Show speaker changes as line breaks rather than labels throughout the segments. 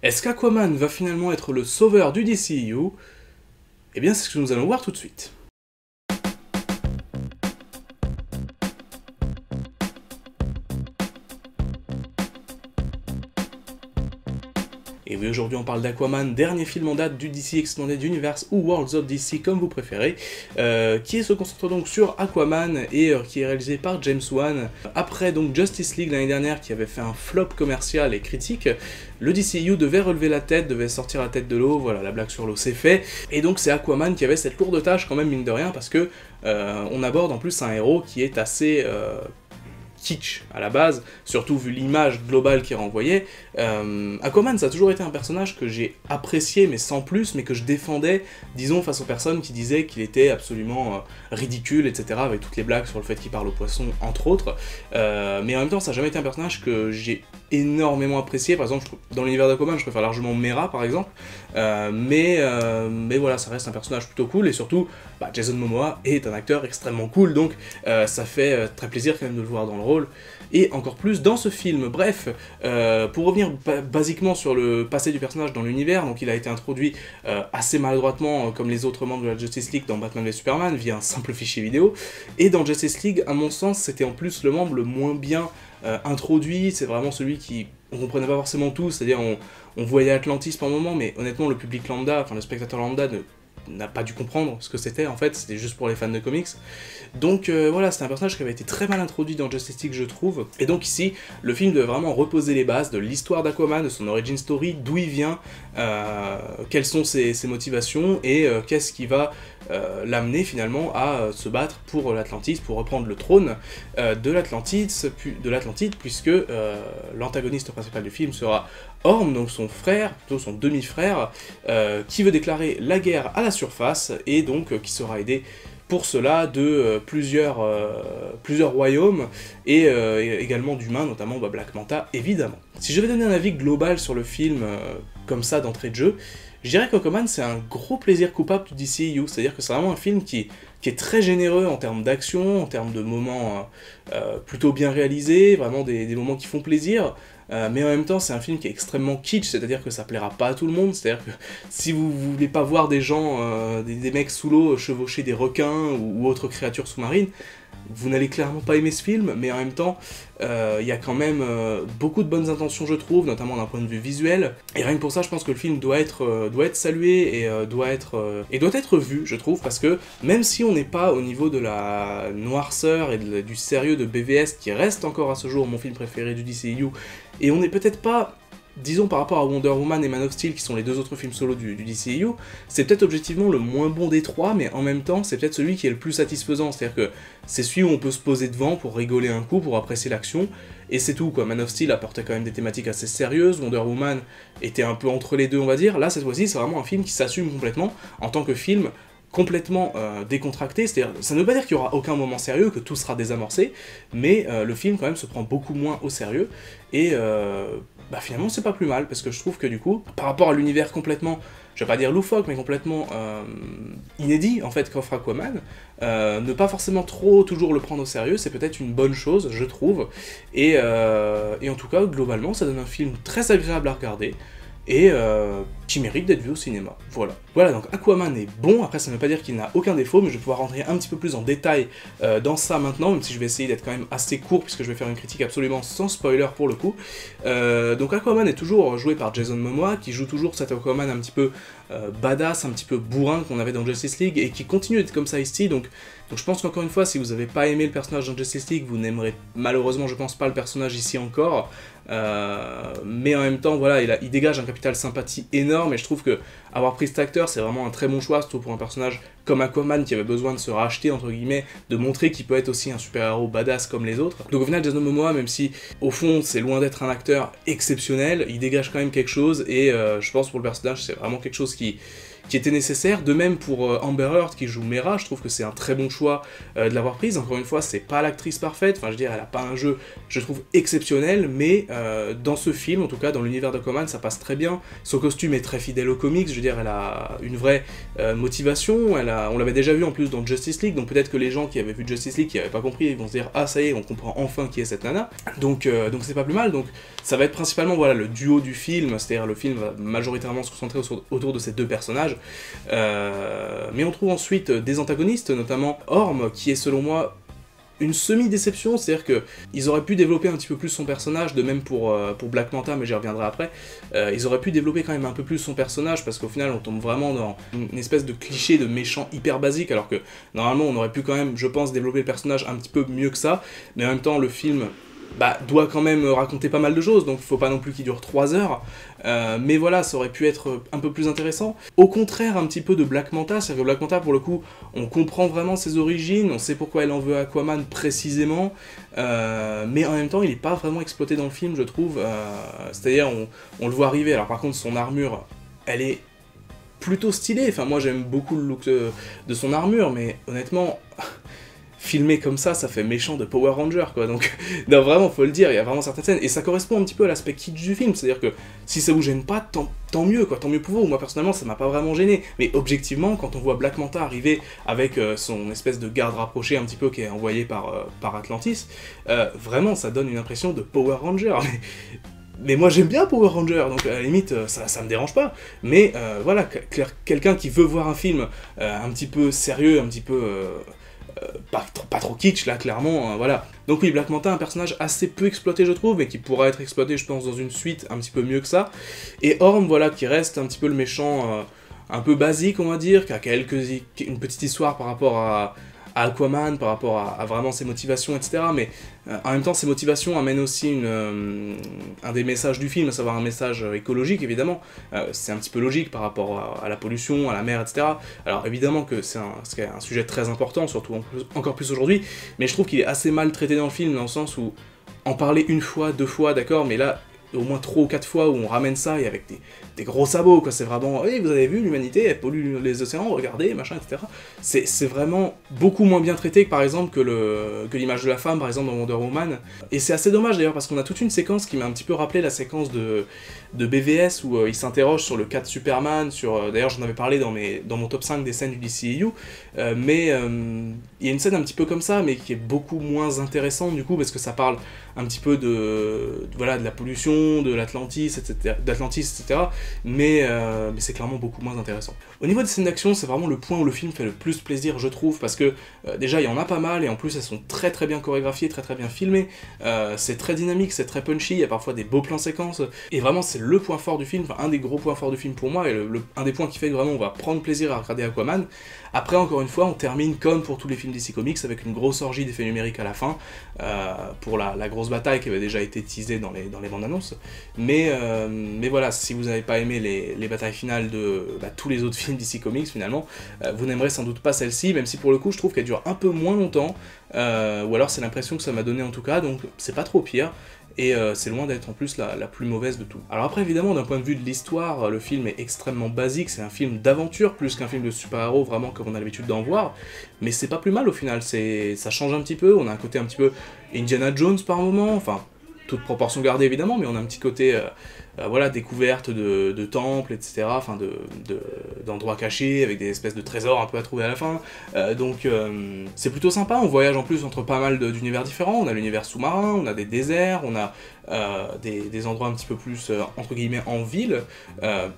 Est-ce qu'Aquaman va finalement être le sauveur du DCU? Eh bien, c'est ce que nous allons voir tout de suite. Et oui, aujourd'hui on parle d'Aquaman, dernier film en date du DC Extended Universe ou Worlds of DC comme vous préférez, qui se concentre donc sur Aquaman et qui est réalisé par James Wan. Après donc Justice League l'année dernière qui avait fait un flop commercial et critique, le DCU devait relever la tête, devait sortir la tête de l'eau, voilà, la blague sur l'eau c'est fait, et donc c'est Aquaman qui avait cette lourde tâche quand même mine de rien parce que on aborde en plus un héros qui est assez kitsch à la base, surtout vu l'image globale qui est renvoyée. Aquaman, ça a toujours été un personnage que j'ai apprécié, mais sans plus, mais que je défendais, disons, face aux personnes qui disaient qu'il était absolument ridicule, etc., avec toutes les blagues sur le fait qu'il parle aux poissons, entre autres. Mais en même temps, ça n'a jamais été un personnage que j'ai énormément apprécié. Par exemple, dans l'univers d'Aquaman, je préfère largement Mera, par exemple. Mais voilà, ça reste un personnage plutôt cool, et surtout, Jason Momoa est un acteur extrêmement cool, donc ça fait très plaisir quand même de le voir dans le rôle, et encore plus dans ce film. Bref, pour revenir basiquement sur le passé du personnage dans l'univers, donc il a été introduit assez maladroitement, comme les autres membres de la Justice League dans Batman v Superman, via un simple fichier vidéo, et dans Justice League, à mon sens, c'était en plus le membre le moins bien introduit, c'est vraiment celui qui... On comprenait pas forcément tout, c'est-à-dire on voyait Atlantis par moment, mais honnêtement le public lambda, enfin le spectateur lambda n'a pas dû comprendre ce que c'était en fait, c'était juste pour les fans de comics. Donc voilà, c'est un personnage qui avait été très mal introduit dans Justice League je trouve, et donc ici, le film devait vraiment reposer les bases de l'histoire d'Aquaman, de son origin story, d'où il vient, quelles sont ses motivations, et qu'est-ce qui va l'amener finalement à se battre pour l'Atlantis, pour reprendre le trône de l'Atlantide, puisque l'antagoniste principal du film sera Orm, donc son frère, plutôt son demi-frère, qui veut déclarer la guerre à la surface, et donc qui sera aidé pour cela de plusieurs royaumes, et également d'humains, notamment Black Manta, évidemment. Si je vais donner un avis global sur le film, comme ça d'entrée de jeu, je dirais qu'Aquaman c'est un gros plaisir coupable du DCU, c'est-à-dire que c'est vraiment un film qui est très généreux en termes d'action, en termes de moments plutôt bien réalisés, vraiment des moments qui font plaisir, mais en même temps c'est un film qui est extrêmement kitsch, c'est-à-dire que ça plaira pas à tout le monde, c'est-à-dire que si vous voulez pas voir des gens, des mecs sous l'eau chevaucher des requins ou autres créatures sous-marines, vous n'allez clairement pas aimer ce film, mais en même temps, il y a quand même beaucoup de bonnes intentions, je trouve, notamment d'un point de vue visuel, et rien que pour ça, je pense que le film doit être salué et doit être vu, je trouve, parce que même si on n'est pas au niveau de la noirceur et du sérieux de BVS, qui reste encore à ce jour mon film préféré du DCU, et on n'est peut-être pas... Disons par rapport à Wonder Woman et Man of Steel, qui sont les deux autres films solo du DCU, c'est peut-être objectivement le moins bon des trois, mais en même temps, c'est peut-être celui qui est le plus satisfaisant, c'est-à-dire que c'est celui où on peut se poser devant pour rigoler un coup, pour apprécier l'action, et c'est tout, quoi. Man of Steel apportait quand même des thématiques assez sérieuses, Wonder Woman était un peu entre les deux, on va dire, là, cette fois-ci, c'est vraiment un film qui s'assume complètement, en tant que film complètement décontracté, c'est-à-dire, ça ne veut pas dire qu'il n'y aura aucun moment sérieux, que tout sera désamorcé, mais le film quand même se prend beaucoup moins au sérieux, et finalement c'est pas plus mal, parce que je trouve que du coup, par rapport à l'univers complètement, je vais pas dire loufoque, mais complètement inédit en fait qu'offre Aquaman, ne pas forcément trop toujours le prendre au sérieux, c'est peut-être une bonne chose, je trouve, et en tout cas, globalement, ça donne un film très agréable à regarder, et qui mérite d'être vu au cinéma. Voilà, donc Aquaman est bon, après ça ne veut pas dire qu'il n'a aucun défaut, mais je vais pouvoir rentrer un petit peu plus en détail dans ça maintenant, même si je vais essayer d'être quand même assez court, puisque je vais faire une critique absolument sans spoiler pour le coup. Donc Aquaman est toujours joué par Jason Momoa, qui joue toujours cet Aquaman un petit peu badass, un petit peu bourrin qu'on avait dans Justice League, et qui continue d'être comme ça ici, donc je pense qu'encore une fois, si vous n'avez pas aimé le personnage dans Justice League, vous n'aimerez malheureusement, je pense, pas le personnage ici encore, mais en même temps, voilà, il dégage un capital sympathie énorme, et je trouve que avoir pris cet acteur, c'est vraiment un très bon choix, surtout pour un personnage comme Aquaman qui avait besoin de se racheter, entre guillemets, de montrer qu'il peut être aussi un super-héros badass comme les autres. Donc au final, Jason Momoa, même si au fond c'est loin d'être un acteur exceptionnel, il dégage quand même quelque chose, et je pense pour le personnage, c'est vraiment quelque chose qui qui était nécessaire. De même pour Amber Heard qui joue Mera, je trouve que c'est un très bon choix de l'avoir prise. Encore une fois, c'est pas l'actrice parfaite, enfin je veux dire, elle a pas un jeu, je trouve, exceptionnel, mais dans ce film, en tout cas dans l'univers d'Aquaman, ça passe très bien. Son costume est très fidèle aux comics, je veux dire, elle a une vraie motivation, on l'avait déjà vu en plus dans Justice League, donc peut-être que les gens qui avaient vu Justice League, qui n'avaient pas compris, ils vont se dire « Ah ça y est, on comprend enfin qui est cette nana », donc c'est pas plus mal. Donc ça va être principalement voilà, le duo du film, c'est-à-dire le film va majoritairement se concentrer autour de ces deux personnages, mais on trouve ensuite des antagonistes, notamment Orm, qui est selon moi une semi-déception, c'est-à-dire qu'ils auraient pu développer un petit peu plus son personnage, de même pour Black Manta, mais j'y reviendrai après, ils auraient pu développer quand même un peu plus son personnage, parce qu'au final on tombe vraiment dans une espèce de cliché de méchant hyper basique, alors que normalement on aurait pu quand même, je pense, développer le personnage un petit peu mieux que ça, mais en même temps le film doit quand même raconter pas mal de choses, donc faut pas non plus qu'il dure 3 heures, mais voilà, ça aurait pu être un peu plus intéressant. Au contraire un petit peu de Black Manta, c'est-à-dire que Black Manta, pour le coup, on comprend vraiment ses origines, on sait pourquoi elle en veut à Aquaman précisément, mais en même temps il est pas vraiment exploité dans le film, je trouve, c'est-à-dire on le voit arriver, alors par contre son armure, elle est plutôt stylée, enfin moi j'aime beaucoup le look de son armure, mais honnêtement... filmé comme ça fait méchant de Power Ranger, quoi, donc non, vraiment, faut le dire, il y a vraiment certaines scènes, et ça correspond un petit peu à l'aspect kitsch du film, c'est-à-dire que si ça vous gêne pas, tant mieux, quoi, tant mieux pour vous. Moi, personnellement, ça m'a pas vraiment gêné, mais objectivement, quand on voit Black Manta arriver avec son espèce de garde rapproché un petit peu qui est envoyé par Atlantis, vraiment, ça donne une impression de Power Ranger, mais moi j'aime bien Power Ranger, donc à la limite ça me dérange pas, mais voilà, quelqu'un qui veut voir un film un petit peu sérieux, un petit peu... pas trop kitsch là, clairement, voilà. Donc oui, Black Manta, un personnage assez peu exploité je trouve, et qui pourra être exploité je pense dans une suite un petit peu mieux que ça. Et Orm, voilà, qui reste un petit peu le méchant un peu basique on va dire, qui a une petite histoire par rapport à Aquaman, par rapport à vraiment ses motivations, etc. Mais en même temps, ses motivations amènent aussi un des messages du film, à savoir un message écologique, évidemment. C'est un petit peu logique par rapport à la pollution, à la mer, etc. Alors évidemment que c'est un sujet très important, surtout encore plus aujourd'hui, mais je trouve qu'il est assez mal traité dans le film, dans le sens où en parler une fois, 2 fois, d'accord, mais là, au moins 3 ou 4 fois où on ramène ça, et avec des gros sabots, quoi, c'est vraiment, hey, vous avez vu, l'humanité, elle pollue les océans, regardez, machin, etc. C'est vraiment beaucoup moins bien traité que, par exemple, que l'image de la femme, par exemple, dans Wonder Woman, et c'est assez dommage, d'ailleurs, parce qu'on a toute une séquence qui m'a un petit peu rappelé la séquence de BVS, où il s'interroge sur le cas de Superman, d'ailleurs, j'en avais parlé dans mon top 5 des scènes du DCEU, mais il y a une scène un petit peu comme ça, mais qui est beaucoup moins intéressante, du coup, parce que ça parle un petit peu de la pollution, de l'Atlantis, etc. Mais c'est clairement beaucoup moins intéressant. Au niveau des scènes d'action, c'est vraiment le point où le film fait le plus plaisir, je trouve, parce que déjà, il y en a pas mal, et en plus, elles sont très très bien chorégraphiées, très très bien filmées, c'est très dynamique, c'est très punchy, il y a parfois des beaux plans séquences, et vraiment, c'est le point fort du film, enfin, un des gros points forts du film pour moi, et un des points qui fait que vraiment, on va prendre plaisir à regarder Aquaman. Après, encore une fois, on termine comme pour tous les films DC Comics, avec une grosse orgie d'effets numériques à la fin, pour la grosse bataille qui avait déjà été teasée dans les bandes annonces. Mais voilà, si vous n'avez pas aimé les batailles finales de tous les autres films DC Comics, finalement, vous n'aimerez sans doute pas celle-ci, même si pour le coup, je trouve qu'elle dure un peu moins longtemps, ou alors c'est l'impression que ça m'a donné en tout cas, donc c'est pas trop pire. Et c'est loin d'être en plus la plus mauvaise de tout. Alors après, évidemment, d'un point de vue de l'histoire, le film est extrêmement basique, c'est un film d'aventure plus qu'un film de super-héros, vraiment comme on a l'habitude d'en voir, mais c'est pas plus mal au final, ça change un petit peu, on a un côté un petit peu Indiana Jones par moment, enfin, toute proportion gardée évidemment, mais on a un petit côté, voilà, découverte de temples, etc., enfin, d'endroits cachés, avec des espèces de trésors un peu à trouver à la fin, donc c'est plutôt sympa, on voyage en plus entre pas mal d'univers différents, on a l'univers sous-marin, on a des déserts, on a des endroits un petit peu plus, entre guillemets, en ville,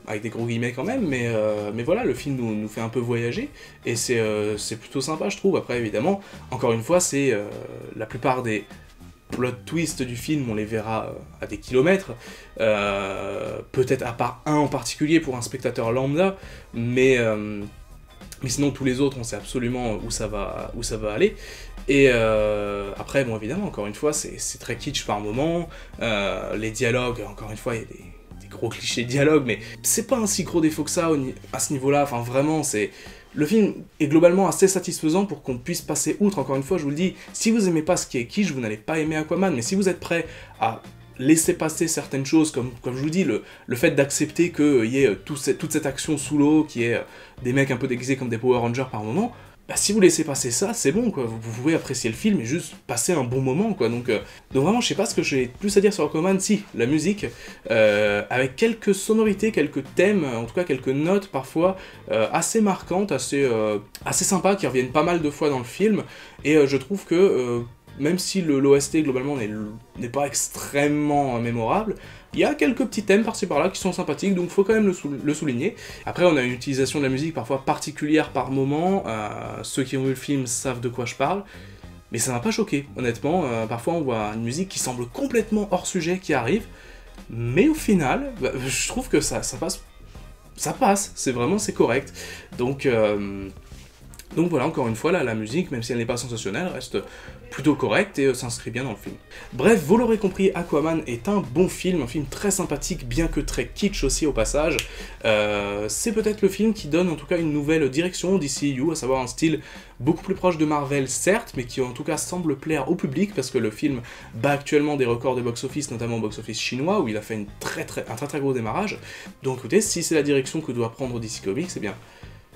avec des gros guillemets quand même, mais voilà, le film nous fait un peu voyager, et c'est plutôt sympa, je trouve. Après, évidemment, encore une fois, c'est la plupart des plot twists du film, on les verra à des kilomètres, peut-être à part un en particulier pour un spectateur lambda, mais sinon tous les autres, on sait absolument où ça va aller. Et après, bon, évidemment, encore une fois, c'est très kitsch par moment, les dialogues, encore une fois, il y a des gros clichés de dialogue, mais c'est pas un si gros défaut que ça à ce niveau-là, enfin vraiment, le film est globalement assez satisfaisant pour qu'on puisse passer outre. Encore une fois, je vous le dis, si vous aimez pas ce qui est kitsch, vous n'allez pas aimer Aquaman, mais si vous êtes prêt à laisser passer certaines choses, comme je vous dis, le fait d'accepter qu'il y ait toute cette action sous l'eau, qu'il y ait des mecs un peu déguisés comme des Power Rangers par moment, bah, si vous laissez passer ça, c'est bon, quoi. Vous pouvez apprécier le film et juste passer un bon moment, quoi. Donc vraiment, je sais pas ce que j'ai plus à dire sur Aquaman, si, la musique, avec quelques sonorités, quelques thèmes, en tout cas quelques notes parfois, assez marquantes, assez sympas, qui reviennent pas mal de fois dans le film, et je trouve que, même si l'OST globalement n'est pas extrêmement mémorable, il y a quelques petits thèmes par-ci par-là qui sont sympathiques, donc faut quand même le souligner. Après, on a une utilisation de la musique parfois particulière par moment, ceux qui ont vu le film savent de quoi je parle, mais ça m'a pas choqué, honnêtement. Parfois on voit une musique qui semble complètement hors sujet qui arrive, mais au final, bah, je trouve que ça passe, c'est correct. Donc voilà, encore une fois, là, la musique, même si elle n'est pas sensationnelle, reste plutôt correcte et s'inscrit bien dans le film. Bref, vous l'aurez compris, Aquaman est un bon film, un film très sympathique, bien que très kitsch aussi au passage. C'est peut-être le film qui donne en tout cas une nouvelle direction au DCU, à savoir un style beaucoup plus proche de Marvel, certes, mais qui en tout cas semble plaire au public, parce que le film bat actuellement des records de box-office, notamment au box-office chinois, où il a fait un très très gros démarrage. Donc écoutez, si c'est la direction que doit prendre DC Comics, eh bien...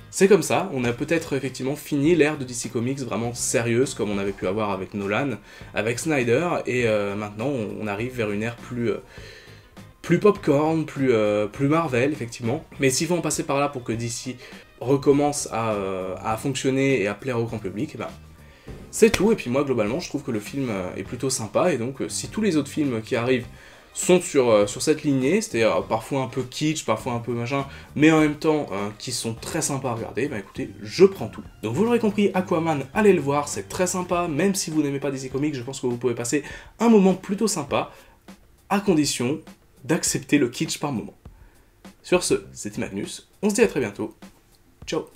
c'est comme ça, on a peut-être effectivement fini l'ère de DC Comics vraiment sérieuse, comme on avait pu avoir avec Nolan, avec Snyder, et maintenant on arrive vers une ère plus popcorn, plus Marvel, effectivement. Mais s'il faut en passer par là pour que DC recommence à fonctionner et à plaire au grand public, eh ben, c'est tout, et puis moi globalement je trouve que le film est plutôt sympa, et donc si tous les autres films qui arrivent sont sur cette lignée, c'est-à-dire parfois un peu kitsch, parfois un peu machin, mais en même temps qui sont très sympas à regarder, bah écoutez, je prends tout. Donc vous l'aurez compris, Aquaman, allez le voir, c'est très sympa, même si vous n'aimez pas DC Comics, je pense que vous pouvez passer un moment plutôt sympa, à condition d'accepter le kitsch par moment. Sur ce, c'était Magnus, on se dit à très bientôt, ciao.